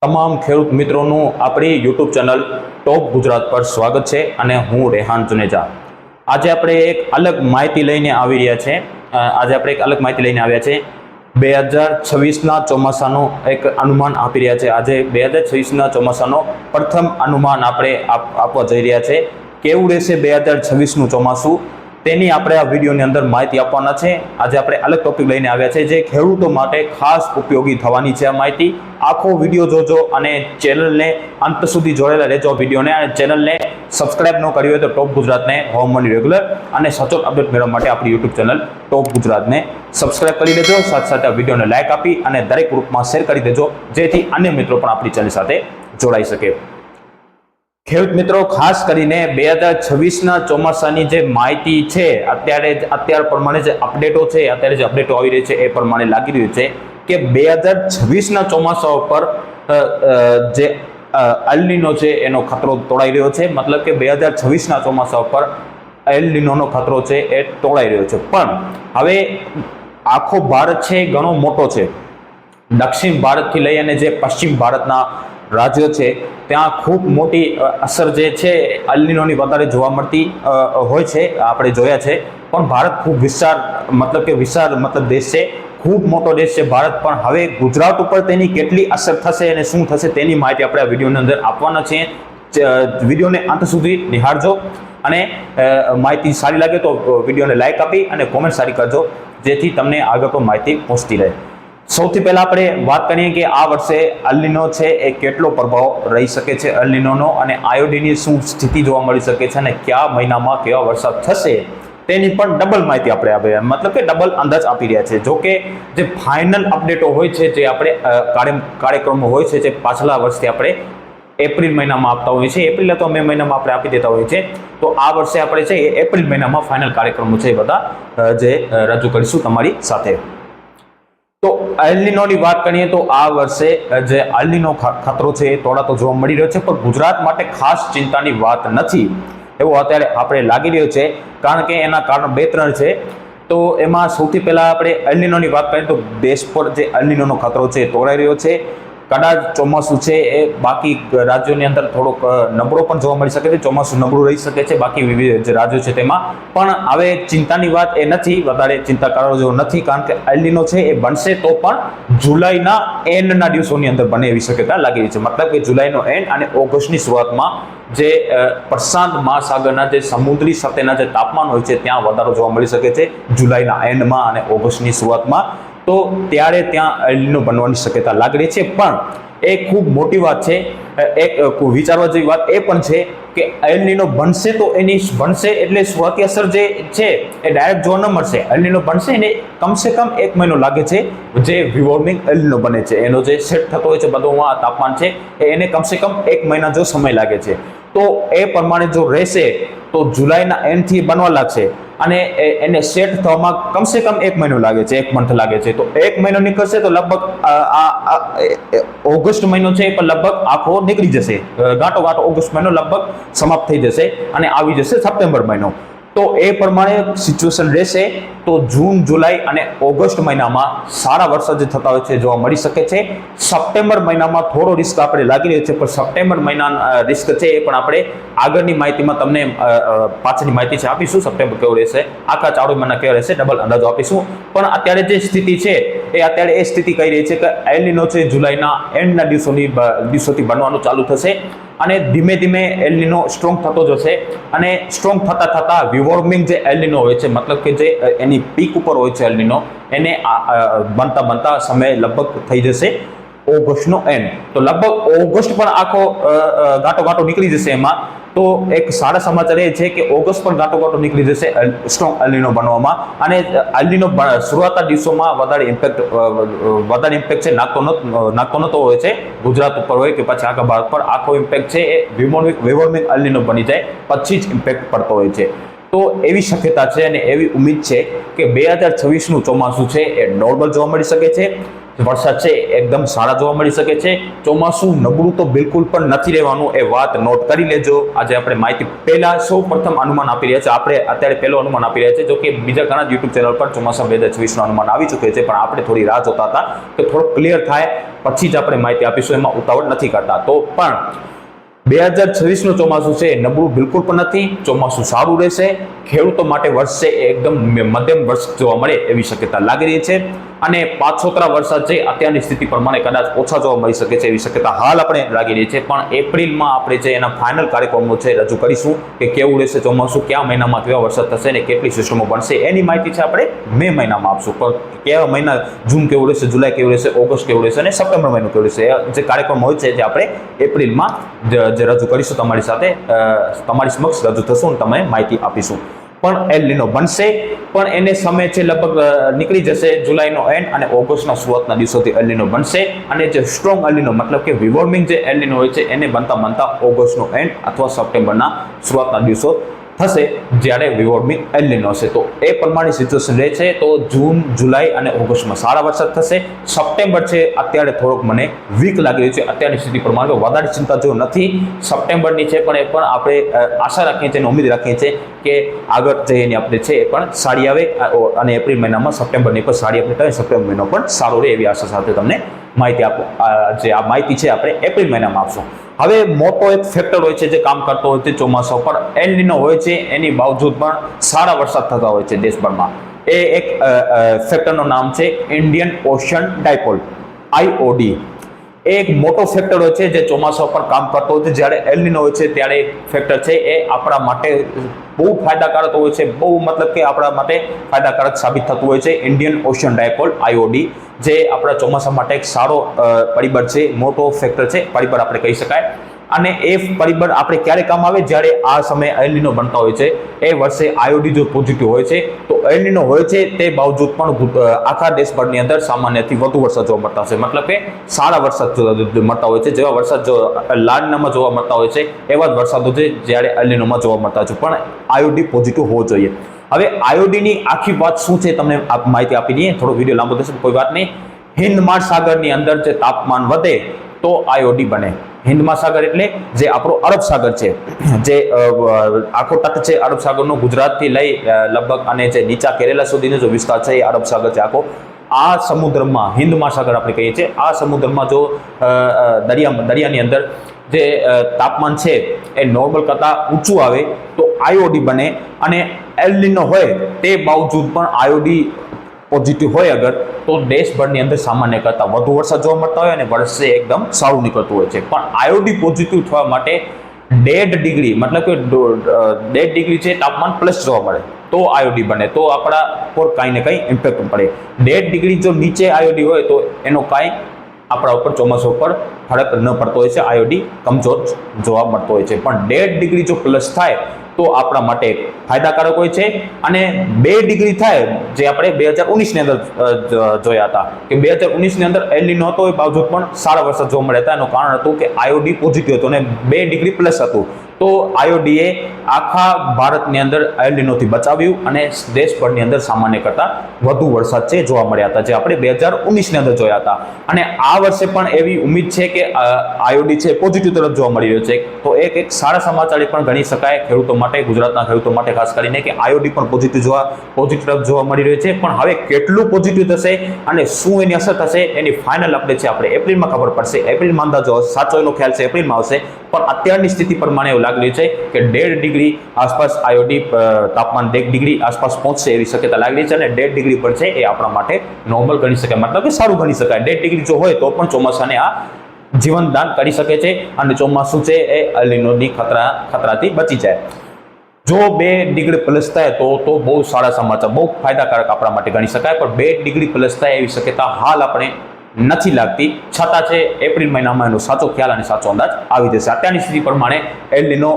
તમામ ખેડૂત મિત્રોનું આપણી યુટ્યુબ ચેનલ ટોપ ગુજરાત પર સ્વાગત છે અને હું રેહાન જુનેજા। આજે આપણે એક અલગ માહિતી લઈને આવી રહ્યા છે। 2026ના ચોમાસાનું એક અનુમાન આપી રહ્યા છે। આજે 2026ના ચોમાસાનો પ્રથમ અનુમાન આપણે આપવા જઈ રહ્યા છે। કેવું રહેશે 2026નું ચોમાસું તેની આપણે આ વિડીયોની અંદર માહિતી આપવાના છે। આજે આપણે અલગ ટોપિક લઈને આવ્યા છે જે ખેડૂતો માટે ખાસ ઉપયોગી થવાની છે। આ માહિતી આખો વિડીયો જોજો અને ચેનલને અંત સુધી જોડેલા રહેજો વિડીયોને, અને ચેનલને સબસ્ક્રાઇબ ન કરી હોય તો ટોપ ગુજરાતને હવામાનની રેગ્યુલર અને સચોટ અપડેટ મેળવવા માટે આપણી યુટ્યુબ ચેનલ ટોપ ગુજરાતને સબસ્ક્રાઇબ કરી દેજો। સાથે સાથે આ વિડીયોને લાઇક આપી અને દરેક ગ્રુપમાં શેર કરી દેજો જેથી અન્ય મિત્રો પણ આપણી ચેનલ સાથે જોડાઈ શકે। ખેડૂત મિત્રો, ખાસ કરીને 2026ના ચોમાસાની જે માહિતી છે અત્યાર પ્રમાણે જે અપડેટો છે, અત્યારે જે અપડેટો આવી રહી છે એ પ્રમાણે લાગી રહ્યું છે કે 2026ના ચોમાસા ઉપર જે એલ નીનો છે એનો ખતરો તોડાઈ રહ્યો છે। મતલબ કે 2026ના ચોમાસા ઉપર એલ નીનોનો ખતરો છે એ તોડાઈ રહ્યો છે। પણ હવે આખો ભારત છે ઘણો મોટો છે। દક્ષિણ ભારતથી લઈ અને જે પશ્ચિમ ભારતના રાજ્યો છે ત્યાં ખૂબ મોટી અસર જે છે એલ નીનોની વધારે જોવા મળતી હોય છે, આપણે જોયા છે। પણ ભારત ખૂબ વિશાળ દેશ છે, ખૂબ મોટો દેશ છે ભારત। પણ હવે ગુજરાત ઉપર તેની કેટલી અસર થશે અને શું થશે તેની માહિતી આપણે આ વિડીયોની અંદર આપવાના છીએ। વિડીયોને અંત સુધી નિહાળજો અને માહિતી સારી લાગે તો વિડીયોને લાઇક આપી અને કોમેન્ટ સારી કરજો જેથી તમને આગળ પણ માહિતી પહોંચતી રહે। સૌથી પહેલા આપણે વાત કરીએ કે આ વર્ષે એલ નીનો છે એ કેટલો પ્રભાવ રહી શકે છે એલ નીનોનો, અને આયોડીનની શું સ્થિતિ જોવા મળી શકે છે અને કયા મહિનામાં કેવા વરસાદ થશે તેની પણ ડબલ માહિતી આપણે મતલબ કે ડબલ અંદાજ આપી રહ્યા છે। જો કે જે ફાઇનલ અપડેટો હોય છે, જે આપણે કાર્યક્રમો હોય છે જે પાછલા વર્ષથી આપણે એપ્રિલ મહિનામાં આપતા હોઈએ છીએ, એપ્રિલ અથવા મે મહિનામાં આપણે આપી દેતા હોઈએ છીએ, તો આ વર્ષે આપણે છે એ એપ્રિલ મહિનામાં ફાઇનલ કાર્યક્રમો છે એ બધા જે રજૂ કરીશું તમારી સાથે। તો એલ નીનોની વાત કરીએ તો આ વર્ષે જે એલ નીનો ખતરો છે એ તોડાતો જોવા મળી રહ્યો છે, પણ ગુજરાત માટે ખાસ ચિંતાની વાત નથી એવું અત્યારે આપણે લાગી રહ્યું છે, કારણ કે એના કારણ બે ત્રણ છે। તો એમાં સૌથી પહેલા આપણે એલ નીનોની વાત કરીએ તો દેશ પર જે એલ નીનોનો ખતરો છે એ તોડાઈ રહ્યો છે। કદાચ ચોમાસું છે એ બાકી રાજ્યોની અંદર થોડોક નબળો પણ જોવા મળી શકે છે, ચોમાસું નબળું રહી શકે છે બાકી વિવિધ જે રાજ્યો છે તેમાં। પણ હવે ચિંતાની વાત એ નથી, વધારે ચિંતા કરવા જેવું નથી, કારણ કે એલ નીનો છે એ બનશે તો પણ જુલાઈના એન્ડના દિવસોની અંદર બને એવી શક્યતા લાગી રહી છે। મતલબ કે જુલાઈનો એન્ડ અને ઓગસ્ટની શરૂઆતમાં જે પ્રશાંત મહાસાગરના જે સમુદ્રી સતહના જે તાપમાન હોય છે ત્યાં વધારો જોવા મળી શકે છે જુલાઈના એન્ડમાં અને ઓગસ્ટની શરૂઆતમાં। તો ત્યારે ત્યાં એલ નીનો બનવાની શક્યતા લાગી રહી છે। પણ એ ખૂબ મોટી વાત છે, એક વિચારવા જેવી વાત એ પણ છે કે એલ નીનો બનશે તો એની બનશે એટલે શરૂઆતી અસર જે છે એ ડાયરેક્ટ જોવા ન મળશે। એલ નીનો બનશે એને કમસે કમ 1 મહિનો લાગે છે, જે વિવોર્મિંગ એલ નીનો બને છે એનો જે સેટ થતો હોય છે બધું તાપમાન છે એને કમસે કમ 1 મહિના જો સમય લાગે છે। તો એ પ્રમાણે જો રહેશે તો જુલાઈના એન્ડથી બનવા લાગશે અને એને સેટ થવામાં કમસે કમ 1 મહિનો લાગે છે, 1 મંથ લાગે છે। તો 1 મહિનો નીકળશે તો લગભગ ઓગસ્ટ મહિનો છે પણ લગભગ આખો નીકળી જશે, ગાંટો ઓગસ્ટ મહિનો લગભગ સમાપ્ત થઈ જશે અને આવી જશે સપ્ટેમ્બર મહિનો। તો એ પ્રમાણે સિચ્યુએશન રહેશે તો જૂન, જુલાઈ અને ઓગસ્ટ મહિનામાં સારા વરસાદ જે થતા હોય છે જોવા મળી શકે છે। સપ્ટેમ્બર મહિનામાં થોડો રિસ્ક આપણે લાગી રહ્યો છે, પણ સપ્ટેમ્બર મહિનાના રિસ્ક છે એ પણ આપણે આગળની માહિતીમાં તમને પાછળની માહિતી છે આપીશું, સપ્ટેમ્બર કેવો રહેશે, આખા 4 મહિના કેવા રહેશે ડબલ અંદાજો આપીશું। પણ અત્યારે જે સ્થિતિ છે એ સ્થિતિ કહી રહી છે કે એલ નીનો છે જુલાઈના એન્ડના દિવસોથી બનવાનું ચાલુ થશે અને ધીમે ધીમે એલ નીનો સ્ટ્રોંગ થતો જશે અને સ્ટ્રોંગ થતા વિવોર્મિંગ જે એલ નીનો હોય છે, મતલબ કે જે એની પીક ઉપર હોય છે એલ નીનો, એને બનતા સમય લગભગ થઈ જશે ઓગસ્ટનો એન્ડ। તો લગભગ ઓગસ્ટ પણ આખો ગાંટો નીકળી જશે એમાં। તો એક સારા સમાચાર એ છે કે ઓગસ્ટ પણ ગાંટો નીકળી જશે સ્ટ્રોંગ એલ નીનો બનવામાં, અને એલ નીનો શરૂઆતના દિવસોમાં વધારે ઇમ્પેક્ટ છે નાખતો નતો હોય છે ગુજરાત ઉપર હોય કે પછી આખા ભારત પર, આખો ઇમ્પેક્ટ છે એ વિવોર્મિંગ એલ નીનો બની જાય પછી જ ઇમ્પેક્ટ પડતો હોય છે। તો એવી શક્યતા છે અને એવી ઉમ્મીદ છે કે 2026નું ચોમાસું છે એ નોર્મલ જોવા મળી શકે છે। વરસાદ છે એકદમ સારા જોવા મળી શકે છે. ચોમાસું નબળું તો બિલકુલ પણ નથી રહેવાનું, એ વાત નોટ કરી લેજો. આજે આપણે માહિતી પહેલા સૌ પ્રથમ અનુમાન આપી રહ્યા છે. આપણે અત્યારે પહેલું અનુમાન આપી રહ્યા છે, જો કે બીજા ઘણા યુટ્યુબ ચેનલ પર ચોમાસા 2026 નું અનુમાન આવી ચૂકે છે, પણ આપણે થોડી રાહ જોતા હતા કે થોડું ક્લિયર થાય પછી જ આપણે માહિતી આપીશું, એમાં ઉતાવળ નથી કરતા. તો પણ 2026 નું ચોમાસું છે નબળું બિલકુલ પણ નથી. ચોમાસું સારું રહેશે. ખેડૂતો માટે વર્ષ છે એકદમ મધ્યમ વર્ષ જોવા મળે એવી શક્યતા લાગી રહી છે. અને પાછોતરા વરસાદ છે અત્યારની સ્થિતિ પ્રમાણે કદાચ ઓછા જોવા મળી શકે છે એવી શક્યતા હાલ આપણે લાગી રહી છે. પણ એપ્રિલમાં આપણે જે એના ફાઇનલ કાર્યક્રમો છે રજૂ કરીશું કે કેવું રહેશે ચોમાસું, કયા મહિનામાં કેવા વરસાદ થશે ને કેટલી સિસ્ટમો બનશે, એની માહિતી છે આપણે મે મહિનામાં આપશું. પણ કેવા મહિના, જૂન કેવું રહેશે, જુલાઈ કેવું રહેશે, ઓગસ્ટ કેવું રહેશે અને સપ્ટેમ્બર મહિનો કેવું રહેશે, જે કાર્યક્રમ હોય છે જે આપણે એપ્રિલમાં જે રજૂ કરીશું તમારી સાથે, તમારી સમક્ષ રજૂ થશું અને તમને માહિતી આપીશું. પણ એલ નીનો બનશે, પણ એને સમય છે લગભગ નીકળી જશે જુલાઈનો એન્ડ અને ઓગસ્ટના શરૂઆતના દિવસોથી એલ નીનો બનશે. અને જે સ્ટ્રોંગ એલ નીનો મતલબ કે રિવોર્મિંગ જે એલ નીનો હોય છે એને બનતા ઓગસ્ટનો એન્ડ અથવા સપ્ટેમ્બરના શરૂઆતના દિવસો થશે, જ્યારે રિવોર્મિંગ એલ નીનો હશે. તો એ પ્રમાણે સિચ્યુએશન રહે છે. તો જૂન, જુલાઈ અને ઓગસ્ટમાં સારા વરસાદ થશે. સપ્ટેમ્બર છે અત્યારે થોડોક મને વીક લાગી રહ્યું છે અત્યારની સ્થિતિ પ્રમાણે, તો વધારે ચિંતા જો નથી સપ્ટેમ્બરની છે, પણ એ પણ આપણે આશા રાખીએ છીએ અને ઉમ્મીદ રાખીએ છીએ કે આગળ જે એની આપણે છે એ પણ સારી આવે અને એપ્રિલ મહિનામાં સપ્ટેમ્બરની પણ સારી આપણે થાય, સપ્ટેમ્બર મહિનો પણ સારો રહે એવી આશા સાથે તમને માહિતી આપો. જે આ માહિતી છે આપણે એપ્રિલ મહિનામાં આપશું. હવે મોટો એક ફેક્ટર હોય છે જે કામ કરતો હોય છે ચોમાસા પર, એલ નીનો હોય છે, એની બાવજૂદ પણ સારા વરસાદ થતા હોય છે દેશભરમાં. એ એક ફેક્ટરનું નામ છે ઇન્ડિયન ઓશન ડાયપોલ, IOD. એ એક મોટો ફેક્ટર હોય છે જે ચોમાસા પર કામ કરતો હોય છે. જ્યારે એલ નીનો હોય છે ત્યારે ફેક્ટર છે એ આપણા માટે બહુ ફાયદાકારક હોય છે, બહુ મતલબ કે આપણા માટે ફાયદાકારક સાબિત થતું હોય છે. ઇન્ડિયન ઓશન ડાયપોલ, IOD, જે આપણા ચોમાસા માટે એક સારો પરિબળ છે, મોટો ફેક્ટર છે, પરિબળ આપણે કહી શકાય. અને એ પરિબળ આપણે ક્યારે કામ આવે, જ્યારે આ સમયે એલ નીનો બનતા હોય છે એ વર્ષે IOD જો પોઝિટિવ હોય છે તો એલ નીનો હોય છે તે બાવજૂદ પણ આખા દેશભરની અંદર સામાન્યથી વધુ વરસાદ જોવા મળતા છે. મતલબ કે સારા વરસાદ મળતા હોય છે. જેવા વરસાદ જો લા નીનામાં જોવા મળતા હોય છે એવા જ વરસાદો છે જ્યારે એલ નીનોમાં જોવા મળતા હોય છે, પણ IOD પોઝિટિવ હોવો જોઈએ. હવે IOD ની આખી વાત શું છે તમને માહિતી આપી દઈએ, થોડો વિડીયો લાંબો થશે કોઈ વાત નહીં. હિન્દ મહાસાગરની અંદર જે તાપમાન વધે તો IOD બને. હિન્દ મહાસાગર એટલે જે આપણો અરબ સાગર છે, જે આખો તટ છે અરબ સાગરનો, ગુજરાતથી લઈ લગભગ અને જે નીચા કેરેલા સુધીનો જો વિસ્તાર છે એ અરબ સાગર છે આખો. આ સમુદ્રમાં હિન્દ મહાસાગર આપણે કહીએ છીએ, આ સમુદ્રમાં જો દરિયાની અંદર જે તાપમાન છે એ નોર્મલ કરતાં ઊંચું આવે તો IOD બને. અને એલ નીનો હોય તે બાવજૂદ પણ IOD પોઝિટિવ હોય અગર, તો દેશભરની અંદર સામાન્ય કરતાં વધુ વરસાદ જોવા મળતા હોય અને વર્ષે એકદમ સારું નીકળતું હોય છે. પણ IOD પોઝિટિવ થવા માટે 1.5 ડિગ્રી મતલબ કે 1.5 ડિગ્રી છે તાપમાન પ્લસ જોવા મળે તો IOD બને, તો આપણા પર કાંઈ ને કંઈ ઇમ્પેક્ટ પડે. 1.5 ડિગ્રી જો નીચે IOD હોય તો એનો કાંઈ આપણા ઉપર ચોમાસા ઉપર ફરક ન પડતો હોય છે, IOD કમજોર જોવા મળતો હોય છે. પણ 1.5 ડિગ્રી જો પ્લસ થાય તો આપણા માટે ફાયદાકારક હોય છે. અને 2 ડિગ્રી થાય, જે આપણે 2019ની અંદર જોયા હતા કે 2019ની અંદર એલ નીનો હતો, એ બાવજૂદ પણ સારા વરસાદ જોવા મળ્યા હતા. એનું કારણ હતું કે IOD પોઝિટિવ હતું અને 2 ડિગ્રી પ્લસ હતું. તો IOD એ આખા ભારતની અંદર એલ નીનોથી બચાવ્યું અને દેશભરની અંદર સામાન્ય કરતાં વધુ વરસાદ છે જોવા મળ્યા હતા, જે આપણે 2019ની અંદર જોયા હતા. અને આ વર્ષે પણ એવી ઉમ્મીદ છે કે IOD છે પોઝિટિવ તરફ જોવા મળી રહ્યો છે. તો એક સારા સમાચાર એ પણ ગણી શકાય ખેડૂતો માટે, ગુજરાતના ખેડૂતો માટે ખાસ કરીને, કે IOD પણ પોઝિટિવ તરફ જોવા મળી રહ્યો છે. પણ હવે કેટલું પોઝિટિવ થશે અને શું એની અસર થશે એની ફાઇનલ અપડેટ છે આપણે એપ્રિલમાં ખબર પડશે. એપ્રિલમાં અંદાજો સાચો એનો ખ્યાલ છે એપ્રિલમાં આવશે. પણ અત્યારની સ્થિતિ પ્રમાણે એવું લાગી રહ્યું છે કે 1.5 ડિગ્રી આસપાસ IOD તાપમાન 1 ડિગ્રી આસપાસ પહોંચશે એવી શક્યતા લાગી રહી છે. અને 1.5 ડિગ્રી પર છે એ આપણા માટે નોર્મલ ગણી શકાય, મતલબ કે સારું ગણી શકાય. 1.5 ડિગ્રી જો હોય તો પણ ચોમાસાને આ જીવનદાન કરી શકે છે અને ચોમાસું છે એ એલ નીનોની ખતરાથી બચી જાય. જો 2 ડિગ્રી પ્લસ થાય તો બહુ સારા સમાચાર, બહુ ફાયદાકારક આપણા માટે ગણી શકાય. પણ 2 ડિગ્રી પ્લસ થાય એવી શક્યતા હાલ આપણે નથી લાગતી. છતાં છે એપ્રિલ મહિનામાં એનો સાચો ખ્યાલ અને સાચો અંદાજ આવી જશે. અત્યારની સ્થિતિ પ્રમાણે એલ નીનો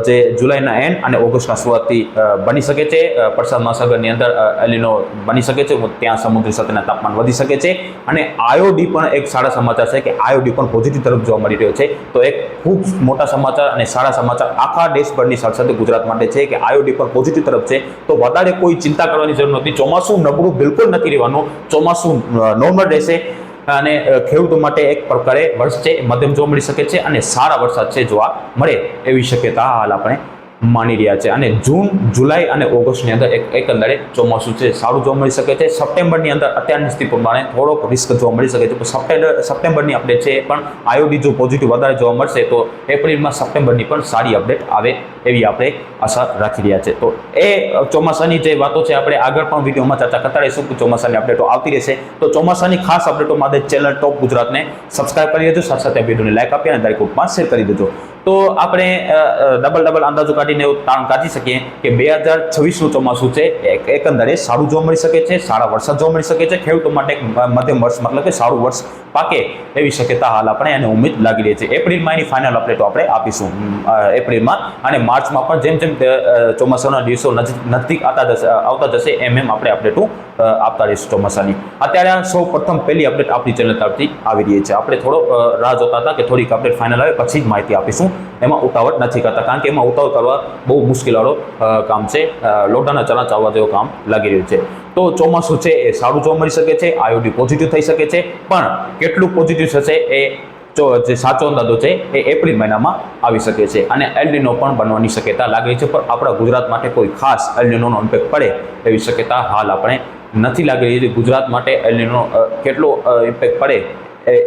જે જુલાઈના એન્ડ અને ઓગસ્ટના શરૂઆતથી બની શકે છે. પ્રશાંત મહાસાગરની અંદર એલ નીનો બની શકે છે, ત્યાં સમુદ્રી સતહના તાપમાન વધી શકે છે. અને IOD પણ એક સારા સમાચાર છે કે IOD પણ પોઝિટિવ તરફ જોવા મળી રહ્યો છે. તો એક ખૂબ મોટા સમાચાર અને સારા સમાચાર આખા દેશભરની સાથે સાથે ગુજરાત માટે છે કે IOD પણ પોઝિટિવ તરફ છે. તો વધારે કોઈ ચિંતા કરવાની જરૂર નથી. ચોમાસું નબળું બિલકુલ નથી રહેવાનું, ચોમાસું નોર્મલ રહેશે. અને ખેડૂતો માટે એક પ્રકારે વર્ષ છે મધ્યમ જોવા મળી શકે છે અને સારા વરસાદ છે જોવા મળે એવી શક્યતા હાલ આપણે માની રહ્યા છે. અને જૂન, જુલાઈ અને ઓગસ્ટની અંદર એકંદરે ચોમાસું છે સારું જોવા મળી શકે છે. સપ્ટેમ્બરની અંદર અત્યારની સ્થિતિ પ્રમાણે થોડોક રિસ્ક જોવા મળી શકે છે, પણ સપ્ટેમ્બરની અપડેટ છે પણ આયોડી જો પોઝિટિવ વધારે જોવા મળશે તો એપ્રિલમાં સપ્ટેમ્બરની પણ સારી અપડેટ આવે એવી આપણે આશા રાખી રહ્યા છે. તો એ ચોમાસાની જે વાતો છે આપણે આગળ પણ વિડીયોમાં ચર્ચા કરતા રહીશું કે ચોમાસાની અપડેટો આવતી રહેશે. તો ચોમાસાની ખાસ અપડેટો માટે ચેનલ ટોપ ગુજરાતને સબસ્ક્રાઇબ કરી દેજો, સાથે સાથે વિડીયોને લાઈક આપી અને દરેક ગ્રુપમાં શેર કરી દેજો. તો આપણે ડબલ અંદાજો કાઢીને એવું તારણ કાઢી શકીએ કે 2026નું ચોમાસું છે એકંદરે સારું જોવા મળી શકે છે, સારા વરસાદ જોવા મળી શકે છે. ખેડૂતો માટે એક મધ્યમ વર્ષ મતલબ કે સારું વર્ષ પાકે એવી શક્યતા હાલ આપણે એને ઉમ્મીદ લાગી રહી છે. એપ્રિલમાં એની ફાઇનલ અપડેટો આપણે આપીશું એપ્રિલમાં, અને માર્ચમાં પણ જેમ જેમ ચોમાસાના દિવસો નજીક આવતા જશે એમ આપણે અપડેટો આપતા રહીશું ચોમાસાની. અત્યારે સૌ પ્રથમ પહેલી અપડેટ આપણી ચેનલ તરફથી આવી રહી છે. આપણે થોડો રાહ જોતા હતા કે થોડીક અપડેટ ફાઇનલ આવે પછી જ માહિતી આપીશું. એમાં ઉતાવળ નથી કરતા, કારણ કે એમાં ઉતાવળ કરવા બહુ મુશ્કેલવાળો કામ છે, લોઢાના ચણા ચાવવા જેવું કામ લાગી રહ્યું છે. તો ચોમાસું છે એ સારું જોવા મળી શકે છે, આયોડી પોઝિટિવ થઈ શકે છે, પણ કેટલું પોઝિટિવ થશે એ જે સાચો અંદાજો છે એ એપ્રિલ મહિનામાં આવી શકે છે. અને એલ નિનો પણ બનવાની શક્યતા લાગી છે, પણ આપણા ગુજરાત માટે કોઈ ખાસ એલ નિનોનો ઇમ્પેક્ટ પડે એવી શક્યતા હાલ આપણે નથી લાગી રહી છે. ગુજરાત માટે એલ નિનો કેટલો ઇમ્પેક્ટ પડે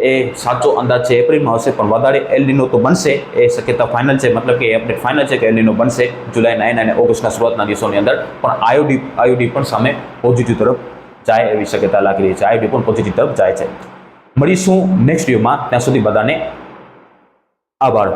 એ સાચો અંદાજ છે એપ્રિલમાં હશે, પણ વધારે એલ નિનો તો બનશે એ શક્યતા ફાઇનલ છે, મતલબ કે અપડેટ ફાઇનલ છે કે એલ નિનો બનશે જુલાઈના અને ઓગસ્ટના શરૂઆતના દિવસોની અંદર. પણ આયોડી પણ સામે પોઝિટિવ તરફ જાય એવી શક્યતા લાગી રહી છે. આયોડી પણ પોઝિટિવ તરફ જાય છે. મળીશું નેક્સ્ટ વિડીયોમાં, ત્યાં સુધી બધાને આભાર.